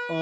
ओ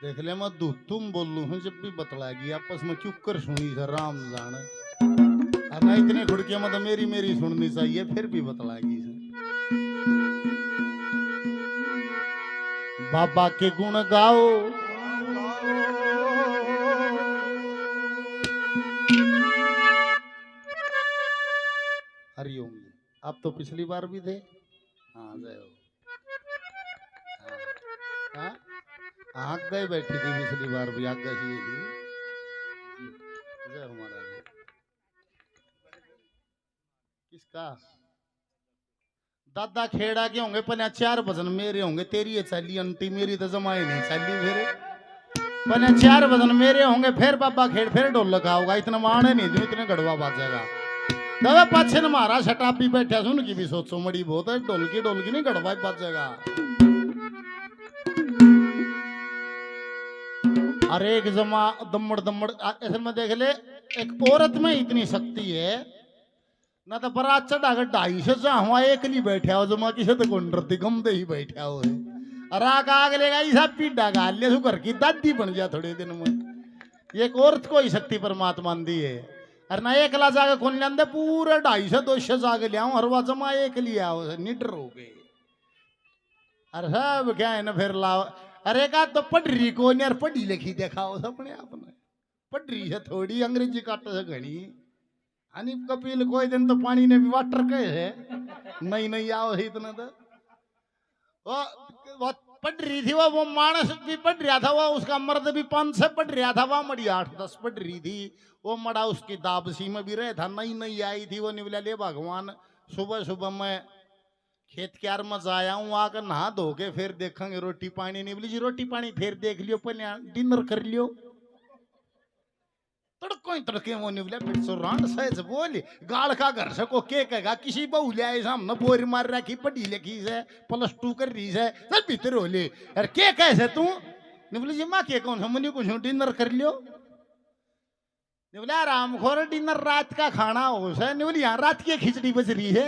देख ले मैं दूध तुम बोल लू हूँ जब भी बतलाएगी आपस में क्यों कर सुनी सर राम जाने ना इतने खुड़कियां मतलब मेरी मेरी सुननी चाहिए फिर भी बतलाएगी बाबा के गुण गाओ हरिओम जी आप तो पिछली बार भी थे हाँ जय हो हाँ आग गए बैठी थी पिछली बार भी आग गई थी जय हो महाराज किसका दादा खेड़ा के होंगे पन्या 4 भजन मेरे होंगे तेरी चाली अंटी मेरी तो जमाई नहीं चाली फिर पन्या 4 भजन मेरे होंगे फिर बाबा खेड़ फिर ढोलक होगा इतना माने नहीं दूं इतने गड़वा बाजेगा दबे पाछे न मारा शटाब भी बैठा सुन की भी सोचो मड़ी बहुत है ढोलकी नहीं गड़वा बाजेगा अरे एक जमा दम्मड़ दम्मड़ ऐसे में देख ले एक औरत में इतनी शक्ति है ना तो बरात चढ़ा कर 250 हुआ एक नहीं बैठा हो जमा किसे तो गुंडरती गमदे ही बैठा हो है अरे आग लेगा ऐसा पीड़ा गाल ले घर की दादी बन गया थोड़े दिन में एक औरत को ही शक्ति परमात्मा दी है अरे ना एक ला जाके कौन ले पूरे 250-200 जाके ले हर वह जमा एक लिया निडर हो गए अरे सब क्या है ना फिर लाओ अरे का तो पढ़री को यार पढ़ी लिखी देखा हो अपने आप में पढ़री से थोड़ी अंग्रेजी काट से घनी आणि कपिल कोई दिन तो पानी ने भी वाटर कहे है नहीं आओ ही इतना तो वो पढ़ रही थी वो मानस भी पढ़ रहा था वो उसका मर्द भी 5 से पढ़ रहा था वह मड़ी 8-10 पढ़ रही थी वो मड़ा उसकी दाबसी में भी रहे था नहीं आई थी वो निवला ले भगवान सुबह सुबह मैं खेत क्यार में जाया हूँ आकर नहा धो के फिर देखेंगे रोटी पानी निवली जी रोटी पानी फिर देख लियो पहले डिनर कर लियो तड़के वो निवले पिछो रांड सहज बोली गाल का घर से को के कहेगा किसी बहु ले आए सामने बोरी मार रखी पढ़ी लिखी से +2 कर रही है चल भीतर हो ले अरे के कैसे तू निवले जी माँ के कौन समझ कुछ डिनर कर लियो निवले आराम खोर डिनर रात का खाना हो से निवले यहाँ रात की खिचड़ी बच रही है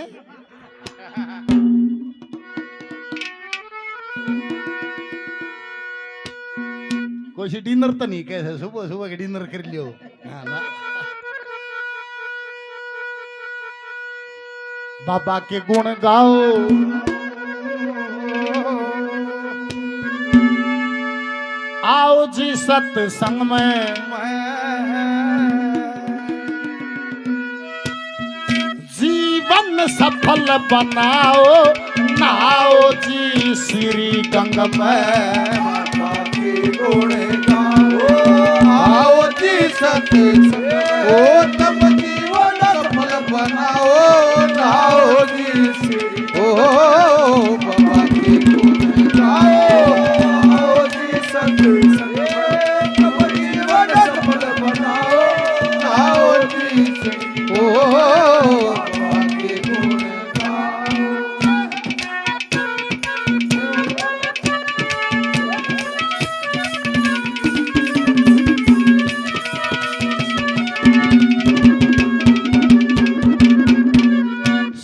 कोई डिनर तो नहीं कैसे सुबह सुबह के डिनर कर लियो हाँ ना बाबा के गुण गाओ आओ जी सत्संग में जीवन सफल बनाओ नाओ जी श्री गंग में गुण गाओ आओ जी सत्संग ओ तब जीवन सफल बनाओ नाओ जी श्री ओ बाबा के गुण गाओ आओ जी सत्संग तब जीवन सफल बनाओ नाओ जी श्री ओ बाबा के गुण गाओ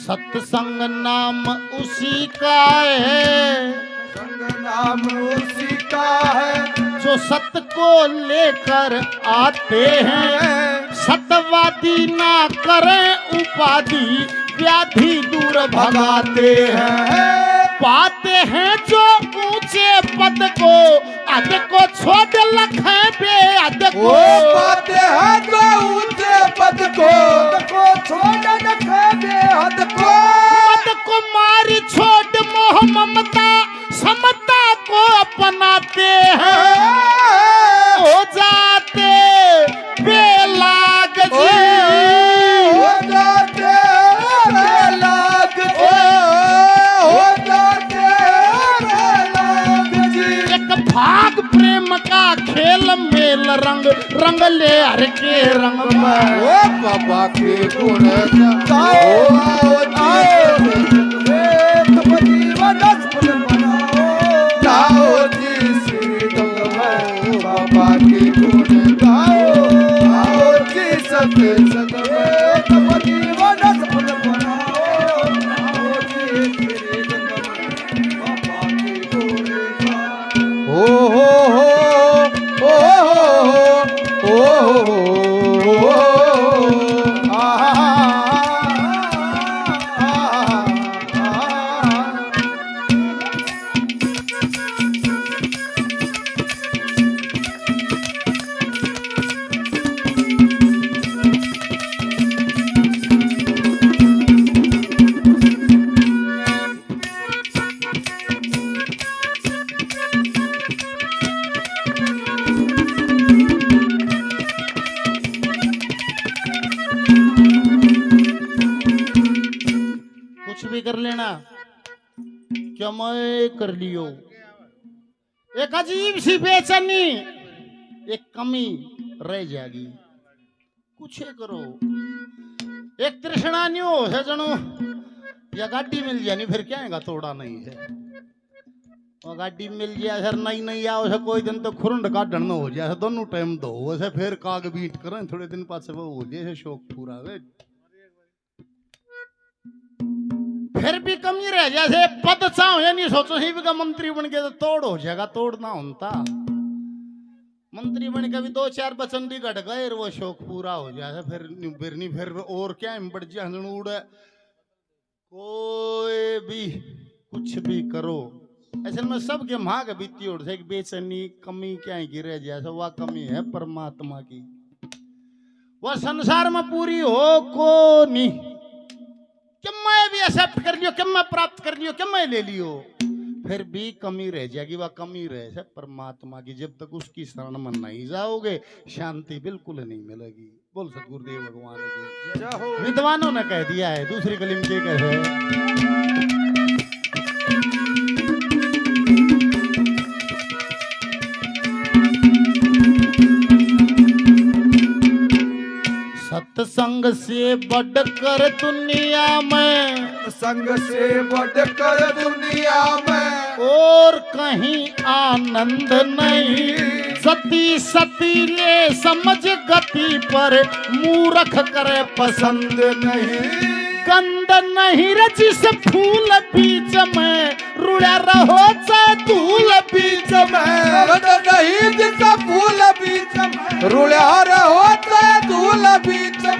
सत्संग नाम उसी का है संग नाम उसी का है जो सत्य को लेकर आते हैं सत्यवादी ना करें उपाधि व्याधि दूर भगाते हैं पाते हैं जो ऊंचे पद को अद को छोड़ लखे बेअद को पाते हैं जो ऊंचे पद को छोड़ रखे बेहद को मत को मारी छोड़ मोह ममता समता को अपनाते हैं हो जाते बेलाग जी हो जाते बेलाग हो जाते बेलाग जी एक भाग प्रेम का खेल मेल रंग रंग ले हर के रंग में ओ बाबा के गुण गाओ आओ तब जीवन सफल बनाओ गाओ जी श्री गंग में बाबा के गुण गाओ आओ जी सत्संग में तब जीवन सफल बनाओ कुछ भी कर लेना, क्या मैं कर लियो। एक अजीब सी बेचैनी, एक कमी रह जाएगी, कुछ करो। एक तृष्णा नहीं हो है जनू, या गाड़ी मिल जानी फिर क्या है, तोड़ा नहीं है। और गाड़ी मिल जाए सर नहीं नहीं आओ से कोई दिन तो खुरंड काटन हो जाए, दोनों टाइम दो वैसे फिर काग बीट करें थोड़े दिन पास वो हो जाए शौक पूरा वे। फिर भी कमी रह जैसे पद चाहो या नहीं सोचो ही भी मंत्री बन के तो तोड़ हो जाएगा, तोड़ना होता मंत्री बन के भी 2-4 बचन भी घट गए वो शौक पूरा हो जाए, फिर नहीं फिर और क्या बढ़ जाए उड़े। कोई भी कुछ भी करो असल में सबके माँ का बीती उड़ से बेचैनी कमी क्या है गिरे जैसे वह कमी है परमात्मा की, वह संसार में पूरी हो को नहीं कि मैं भी एक्सेप्ट कर लियो, कि मैं प्राप्त कर लियो, कि मैं ले लियो, फिर भी कमी रह जाएगी। वह कमी रह से परमात्मा की, जब तक उसकी शरण में नहीं जाओगे शांति बिल्कुल नहीं मिलेगी। बोल सतगुरुदेव भगवान की। विद्वानों ने कह दिया है दूसरी कलीम के कहे, सत्संग से बढ़कर दुनिया में, संग से बढ़कर दुनिया में और कहीं आनंद नहीं। सती सती ले समझ गति पर मूर्ख करे पसंद नहीं। गंध नहीं रजिस फूल बीच में रुड़ा रहो चाहे धूल बीच में। गंध नहीं जिस फूल बीच में रुड़ा रहो चाहे धूल बीच में।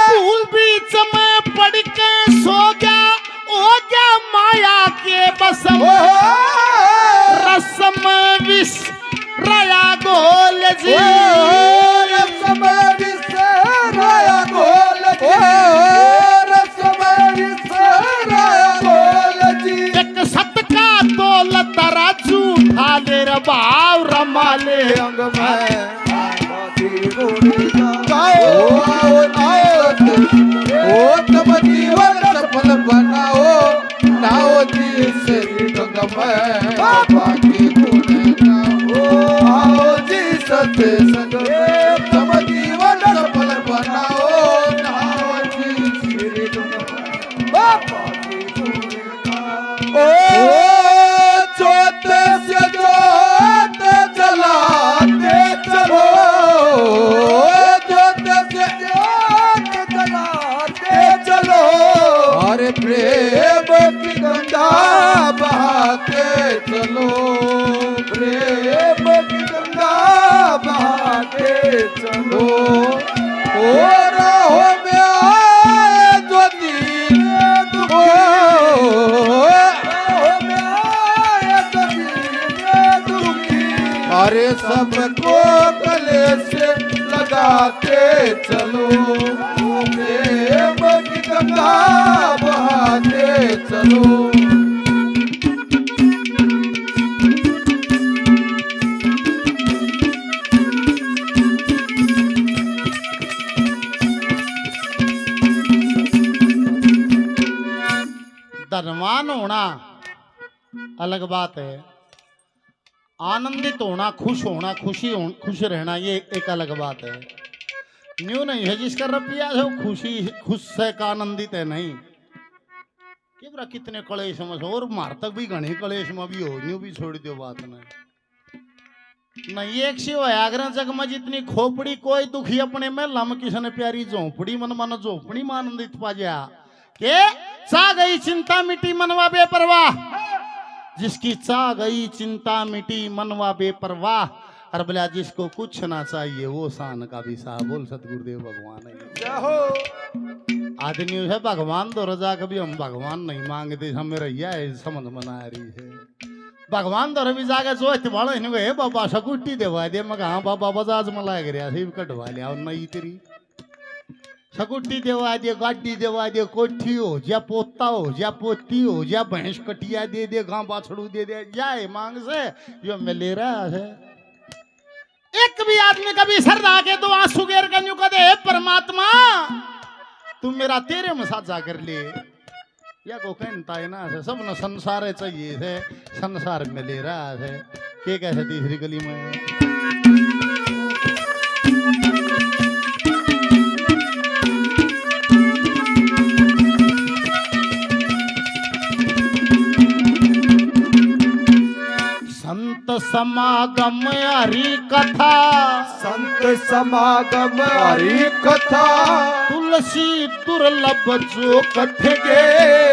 फूल बीच में पड़ के सो गया हो गया माया के बस में। रसम विष राया गोल जी, रसम विष राया गोल जी, रसम विष राया गोल जी। एक सत का तोल तरा झूठा ले रे भाव रमा ले अंग में गाओ ओ तब जीवन सफल बनाओ, नाओ जी श्री ढंग में बाबा की गुण गाओ। आओ जी सत्संग में तब जीवन सफल बनाओ, नाओ जी श्री ढंग में बाबा की गुण गाओ। ओ जोत से जोत जलाते चलो, प्रेम की गंगा बहाते चलो, प्रेम की गंगा बहाते चलो। ओ राहों में आए जो दीन दुखी, राहों में आए जो दीन दुखी, अरे सबको गले से लगाते चलो, प्रेम की गंगा बहाते चलो। धनवान होना अलग बात है, आनंदित होना, खुश होना, खुश रहना ये एक अलग बात है। न्यू नहीं है जिसका रुपया है वो खुश से का आनंदित है नहीं। कि कितने कलेश में और मार तक भी घने कलेश में भी हो, न्यू भी छोड़ दो बात नहीं। एक शिव है आगरा जग में जितनी खोपड़ी कोई दुखी अपने में लम किसने प्यारी झोपड़ी मन मन झोपड़ी में आनंदित पा जा के चा गई चिंता मिटी मनवा बेपरवाह, जिसकी चा गई चिंता मिटी मनवा बेपरवाह। और बोला जिसको कुछ ना चाहिए वो शान का भी साहब। बोल सतगुरुदेव भगवान है। आदमी है भगवान तो रजा कभी हम भगवान नहीं मांगते, हमें रैया है समझ मना रही है। भगवान तो रवि जाके जो वाले हे बाबा सकुट्टी देवा दे, मैं हाँ बाबा बजाज में लाग रहा सिर्फ कटवा लिया और नहीं तेरी सकुट्टी देवा दे, गाड़ी देवा दे, कोठी हो या पोता हो या पोती हो या भैंस कटिया दे दे, गां बाछड़ू दे दे, जाए मांग से जो मैं ले रहा है। एक भी आदमी कभी सरदा के तो आंसू गेर कर दे परमात्मा तू मेरा तेरे में साझा कर ले, या को कहता है ना से सब न संसार चाहिए थे संसार में ले रहा है के कैसे तीसरी गली में संत समागम हरि कथा संत समागम हरि कथा तुलसी दुर्लभ जो कथे गे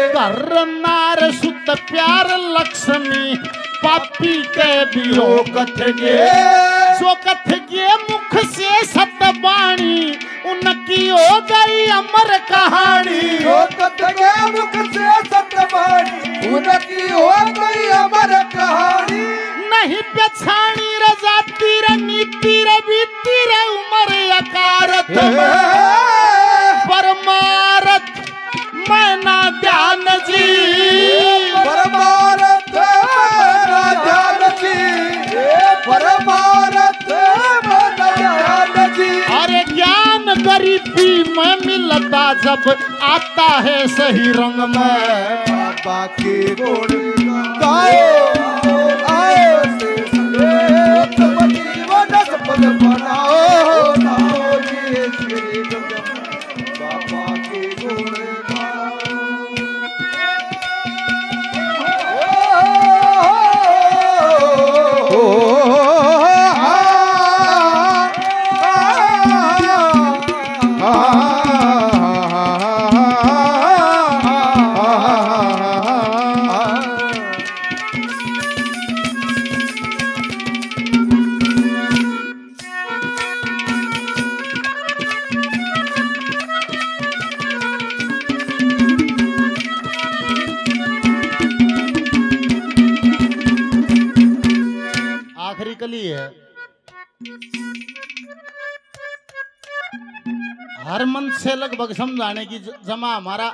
कर नार सुत प्यार लक्ष्मी पापी के बियो कथे गे जो कथ के मुख से सतबाणी उनकी हो गई अमर कहानी जो कथे गे मुख से सतबाणी उनकी हो गई अमर कहानी नहीं पछाणी रे जाति रे नीति रे बीती रे उमर अकारत परमारथ मैना ध्यान जी परमारथ मेरा ध्यान जी परमारथ मेरा ध्यान जी अरे ज्ञान गरीबी में मिलता जब आता है सही रंग में बाबा के गुण गाओ आओ से संगे तुम जीवन सफल बनाओ नाओ जी श्री बाबा के गुण आखिरी कली है हर मन से लगभग समझाने की जमा हमारा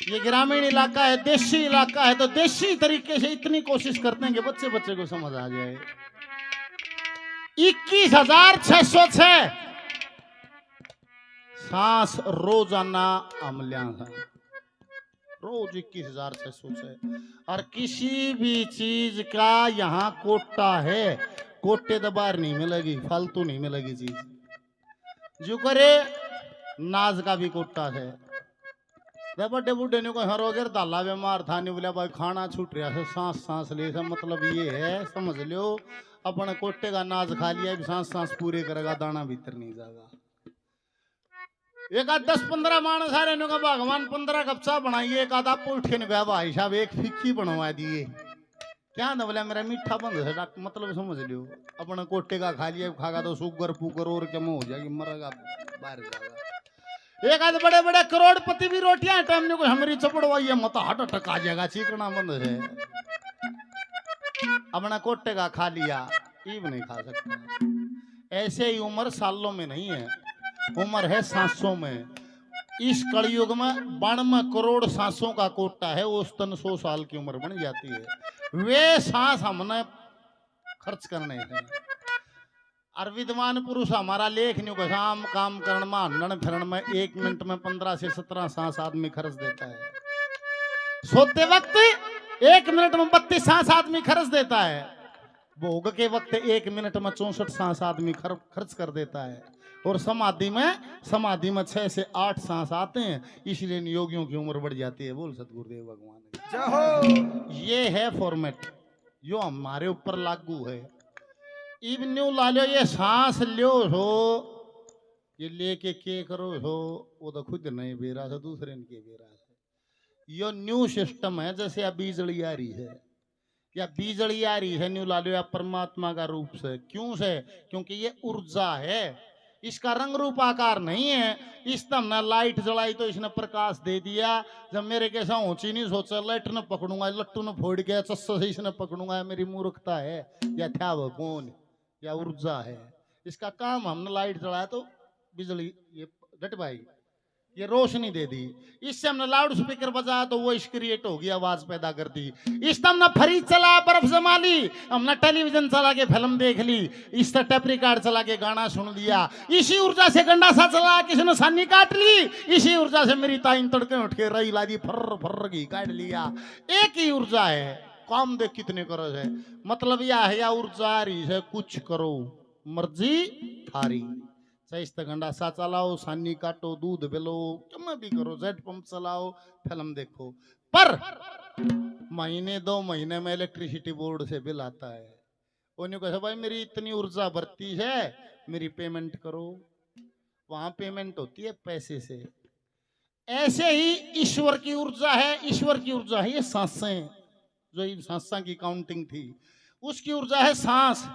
ये ग्रामीण इलाका है देशी इलाका है तो देशी तरीके से इतनी कोशिश करते हैं कि बच्चे बच्चे को समझ आ जाए 21,606 सांस रोजाना अमल्यान रोज 21,606 और किसी भी चीज का यहाँ कोटा है कोटे तो बाहर नहीं मिलेगी फालतू नहीं मिलेगी चीज जो करे नाज का भी कोटा है बड़े बूढ़े ने कोई हरोगर दाला बीमार था नहीं बोला भाई खाना छूट रहा है सांस सांस ले सा मतलब ये है समझ लो अपने कोटे का नाज खा लिया सांस सांस पूरे करेगा दाना भीतर नहीं जाएगा एक आध 10-15 मानस आ रहे का भगवान 15 कप्चा बनाइए एक आध आपको उठ के गया भाई साहब एक फिक्की बनवा दिए क्या ना बोला मेरा मीठा बंद है डॉक्टर मतलब समझ लियो अपने कोटे का खा लिया खागा तो शुगर पुगर और क्या हो जाएगी मरेगा बाहर जाएगा एक आध बड़े बड़े करोड़पति भी रोटियां टाइम ने कोई हमारी चपड़वाई है मत हार्ट अटैक आ जाएगा चीकना बंद है अपना कोटे का खा लिया ये भी नहीं खा सकता ऐसे ही उम्र सालों में नहीं है उम्र है सांसों में इस कलयुग में 92 करोड़ सांसों का कोटा है औसतन 100 साल की उम्र बन जाती है वे सांस हमने खर्च करने थे और विद्वान पुरुष हमारा लेख नहीं को शाम काम करने में हंडन फिरण में 1 मिनट में 15 से 17 सांस आदमी खर्च देता है सोते वक्त 1 मिनट में 32 सांस आदमी खर्च देता है भोग के वक्त 1 मिनट में 64 सांस आदमी खर्च कर देता है और समाधि में 6 से 8 सांस आते हैं इसलिए योगियों की उम्र बढ़ जाती है बोल सतगुरुदेव भगवान ये है फॉर्मेट जो हमारे ऊपर लागू है इब न्यू ला लो ये सांस लो हो ये लेके के करो हो वो तो खुद नहीं बेरा से दूसरे के बेरा से यो न्यू सिस्टम है जैसे अब बिजली आ रही है या बिजली आ रही है न्यू ला लो या परमात्मा का रूप से क्यों से क्योंकि ये ऊर्जा है इसका रंग रूप आकार नहीं है इस हमने लाइट जलाई तो इसने प्रकाश दे दिया जब मेरे कैसा ऊंची नहीं सोचा लाइट न पकड़ूंगा लट्टू न फोड़ गया चस्सा से इसने पकड़ूंगा मेरी मूर्खता है या था वो कौन या ऊर्जा है इसका काम हमने लाइट जलाया तो बिजली ये घट पाएगी ये रोशनी दे दी। इससे हमने लाउड स्पीकर बजा तो वॉइस क्रिएट होगी, आवाज पैदा करती। इससे हमने फ्रिज चला, बर्फ जमा ली, हमने टेलीविजन चला के फिल्म देख ली, इससे टेप रिकॉर्ड चला के गाना सुन लिया। इसी ऊर्जा से गंडासा चला, किसी ने सानी काट ली। इसी ऊर्जा से मेरी ताइन तड़के उठ के रही ला दी, फर्र फर्र घी काट लिया। एक ही ऊर्जा है, काम देख कितने करो है। मतलब यह है या ऊर्जा रही है, कुछ करो मर्जी थारी। चाहे इस गंडासा चलाओ, सानी काटो, दूध बेलो, क्या भी करो, जेट पंप चलाओ, फिल्म देखो। पर महीने 2 महीने में इलेक्ट्रिसिटी बोर्ड से बिल आता है। उन्हें कहा भाई मेरी इतनी ऊर्जा बढ़ती है, मेरी पेमेंट करो। वहां पेमेंट होती है पैसे से। ऐसे ही ईश्वर की ऊर्जा है। ईश्वर की ऊर्जा है ये सांसें, जो ये सांसा की काउंटिंग थी, उसकी ऊर्जा है सांस।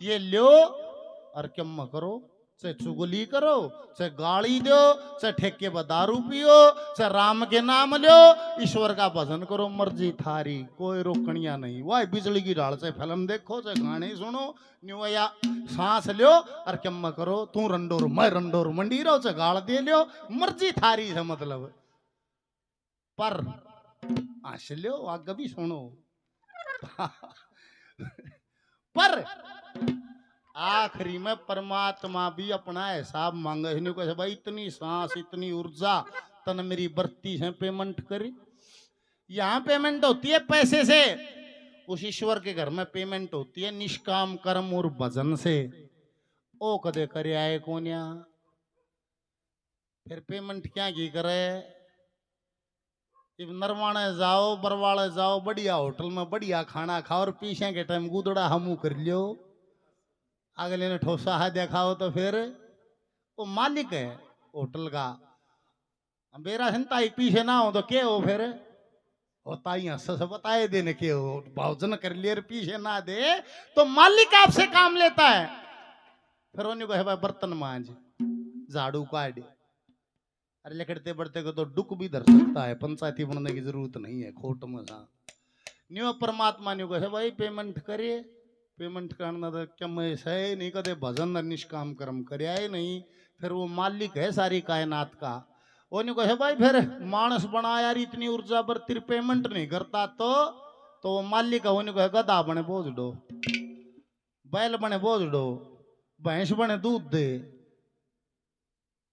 ये लो और कम करो, चाहे चुगली करो, चाहे गाड़ी दो, चाहे ठेके पर दारू पियो, चाहे राम के नाम लो, ईश्वर का भजन करो, मर्जी थारी, कोई रोकनिया नहीं। वह बिजली की ढाल से फिल्म देखो, चाहे गाने सुनो, न्यू या सांस लो और कम करो। तू रंडोर मैं रंडोर मंडी रहो, चाहे गाड़ दे लो, मर्जी थारी है। मतलब पर आश लो, आगे भी सुनो। पर आखिरी में परमात्मा भी अपना हिसाब मांगे। कहे भाई इतनी सांस, इतनी ऊर्जा तन मेरी बरती है, पेमेंट करी। यहाँ पेमेंट होती है पैसे से, उस ईश्वर के घर में पेमेंट होती है निष्काम कर्म और भजन से। ओ कदे करे आए कोन्या, फिर पेमेंट क्या की करे। नरवाणे जाओ, बरवाड़े जाओ, बढ़िया होटल में बढ़िया खाना खाओ और पीछे के टाइम गुदड़ा हमू कर लियो। अगले ने ठोसा है देखाओ तो फिर वो मालिक है होटल का। मेरा चिंता ही पीछे ना हो तो क्या हो फिर होता ही हंस से बताए देने के हो, भोजन कर लिए पीछे ना दे तो मालिक आपसे काम लेता है। फिर उन्हें कहे भाई बर्तन मांझ, झाड़ू काट। अरे लिखते बढ़ते को तो डुक भी धर सकता है, पंचायती बनने की जरूरत नहीं है खोट में सा। न्यू परमात्मा न्यू कहे भाई पेमेंट करे, पेमेंट करना तो क्या मैं सही नहीं, कदे भजन निष्काम कर्म करे आए नहीं। फिर वो मालिक है सारी कायनात का। वो नहीं कहे भाई फिर मानस बना यार, इतनी ऊर्जा पर तेरी पेमेंट नहीं करता तो वो मालिक है। वो नहीं कहे गधा बने बोझ दो, बैल बने बोझ दो, भैंस बने दूध दे।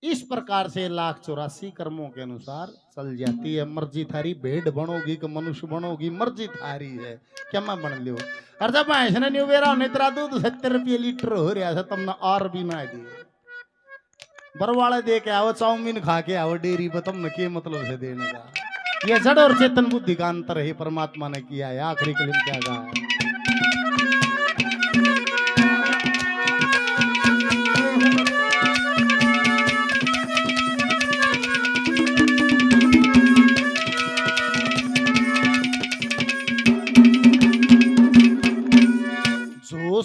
इस प्रकार से 1,84,000 कर्मों के अनुसार चल जाती है। मर्जी थारी, भेड़ बनोगी कि मनुष्य बनोगी, मर्जी थारी है, क्या मैं बन लियो। और जब भैंस ने न्यू बेरा नितरा दूध 70 रुपये लीटर हो रहा था, तुमने और भी ना दिए। बरवाड़े दे के आओ, चाउमीन खा के आओ डेयरी पर, तुमने के मतलब से देने का। ये जड़ और चेतन बुद्धि का अंतर है, परमात्मा ने किया है। आखिरी कलिम क्या कहा है,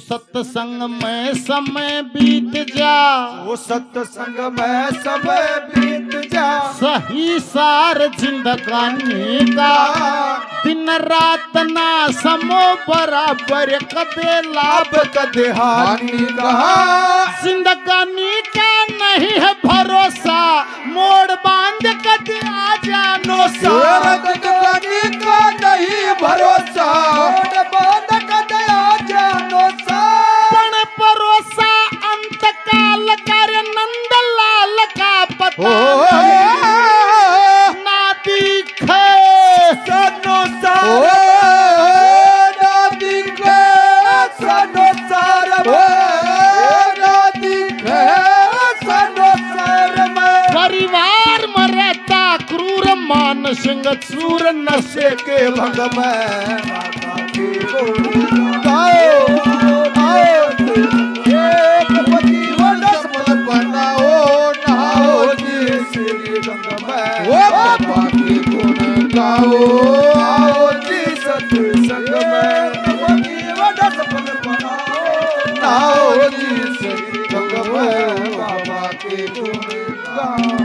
सत्संग में समय बीत जा, वो सत्संग में समय बीत जा, सही सार जिंदगानी का दिन रात ना समो बराबर, कदे लाभ कदे हानि का। जिंदगानी का नहीं है भरोसा, मोड़ बांध कदे आ जानो सा। जिंदगानी का नहीं भरोसा, मोड़ बांध कदे आ जानो सा। भरोसा अंत काल कर नंद लाल का पता ना दिखे सनो सार, ना दिखे सनो सार, ना दिखे सनो सार में। परिवार में रहता क्रूर मान सिंह चूर नशे के भंग में। आओ जी सत्संग में, आओ जी सत्संग में, बाबा के गुण गाओ।